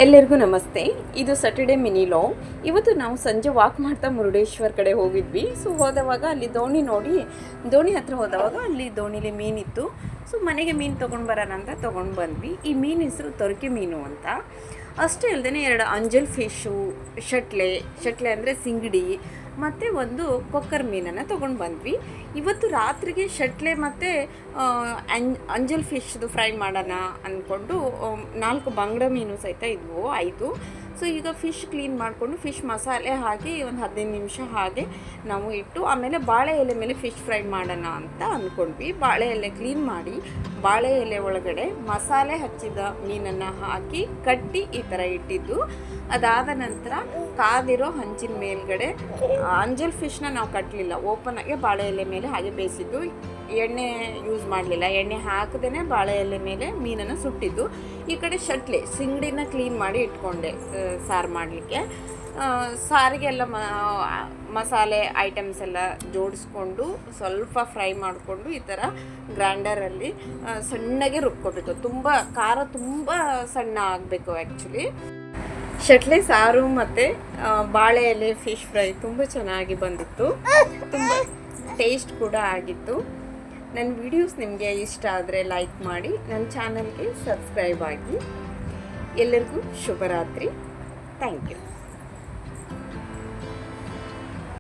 ಎಲ್ಲರಿಗೂ ನಮಸ್ತೆ. ಇದು ಸ್ಯಾಟರ್ಡೆ ಮಿನಿ ಲಾಗ್. ಇವತ್ತು ನಾವು ಸಂಜೆ ವಾಕ್ ಮಾಡ್ತಾ ಮುರುಡೇಶ್ವರ ಕಡೆ ಹೋಗಿದ್ವಿ. ಸೊ ಹೋದವಾಗ ಅಲ್ಲಿ ದೋಣಿ ಹತ್ರ ಹೋದವಾಗ ಅಲ್ಲಿ ದೋಣಿಲಿ ಮೀನಿತ್ತು. ಸೊ ಮನೆಗೆ ಮೀನು ತೊಗೊಂಡು ಬರೋಣ ಅಂತ ತೊಗೊಂಡು ಬಂದ್ವಿ. ಈ ಮೀನು ಹೆಸರು ತೊರಕೆ ಮೀನು ಅಂತ. ಅಷ್ಟೇ ಅಲ್ಲದೆ 2 ಅಂಜಲ್ ಫಿಶ್ಶು, ಶಟ್ಲೆ ಅಂದರೆ ಸಿಂಗಡಿ, ಮತ್ತು ಒಂದು ಕೊಕ್ಕರ್ ಮೀನನ್ನು ತೊಗೊಂಡು ಬಂದ್ವಿ. ಇವತ್ತು ರಾತ್ರಿಗೆ ಶಟ್ಲೆ ಮತ್ತು ಅಂಜಲ್ ಫಿಶ್ದು ಫ್ರೈ ಮಾಡೋಣ ಅಂದ್ಕೊಂಡು 4 ಬಂಗಡ ಮೀನು ಸಹಿತ ಇದ್ವು, 5. ಸೊ ಈಗ ಫಿಶ್ ಕ್ಲೀನ್ ಮಾಡಿಕೊಂಡು ಫಿಶ್ ಮಸಾಲೆ ಹಾಕಿ ಒಂದು 15 ನಿಮಿಷ ಹಾಗೆ ನಾವು ಇಟ್ಟು ಆಮೇಲೆ ಬಾಳೆ ಎಲೆ ಮೇಲೆ ಫಿಶ್ ಫ್ರೈ ಮಾಡೋಣ ಅಂತ ಅಂದ್ಕೊಂಡ್ವಿ. ಬಾಳೆ ಎಲೆ ಕ್ಲೀನ್ ಮಾಡಿ ಬಾಳೆ ಎಲೆ ಒಳಗಡೆ ಮಸಾಲೆ ಹಚ್ಚಿದ ಮೀನನ್ನು ಹಾಕಿ ಕಟ್ಟಿ ಈ ಥರ ಇಟ್ಟಿದ್ದು. ಅದಾದ ನಂತರ ಕಾದಿರೋ ಹಂಚಿನ ಮೇಲ್ಗಡೆ ಅಂಜಲ್ ಫಿಶ್ನ ನಾವು ಕಟ್ಟಲಿಲ್ಲ, ಓಪನ್ ಆಗಿ ಬಾಳೆ ಎಲೆ ಮೇಲೆ ಹಾಗೆ ಬೇಯಿಸಿದ್ದು. ಎಣ್ಣೆ ಯೂಸ್ ಮಾಡಲಿಲ್ಲ, ಎಣ್ಣೆ ಹಾಕದೇ ಬಾಳೆ ಎಲೆ ಮೇಲೆ ಮೀನನ್ನು ಸುಟ್ಟಿದ್ದು. ಈ ಕಡೆ ಶಟ್ಲೆ ಸಿಂಗಡಿನ ಕ್ಲೀನ್ ಮಾಡಿ ಇಟ್ಕೊಂಡೆ ಸಾರು ಮಾಡಲಿಕ್ಕೆ. ಸಾರಿಗೆಲ್ಲ ಮಸಾಲೆ ಐಟಮ್ಸ್ ಎಲ್ಲ ಜೋಡಿಸ್ಕೊಂಡು ಸ್ವಲ್ಪ ಫ್ರೈ ಮಾಡಿಕೊಂಡು ಈ ಥರ ಗ್ರೈಂಡರಲ್ಲಿ ಸಣ್ಣಗೆ ರುಬ್ಕೊಬೇಕು. ಖಾರ ತುಂಬ ಸಣ್ಣ ಆಗಬೇಕು ಆ್ಯಕ್ಚುಲಿ. ಶಟ್ಲೆ ಸಾರು ಮತ್ತು ಬಾಳೆ ಎಲೆ ಫಿಶ್ ಫ್ರೈ ತುಂಬ ಚೆನ್ನಾಗಿ ಬಂದಿತ್ತು, ತುಂಬ ಟೇಸ್ಟ್ ಕೂಡ ಆಗಿತ್ತು. ನನ್ನ ವಿಡಿಯೋಸ್ ನಿಮಗೆ ಇಷ್ಟ ಆದರೆ ಲೈಕ್ ಮಾಡಿ, ನನ್ನ ಚಾನಲ್ಗೆ ಸಬ್ಸ್ಕ್ರೈಬ್ ಆಗಿ. ಎಲ್ಲರಿಗೂ ಶುಭರಾತ್ರಿ. Thank you.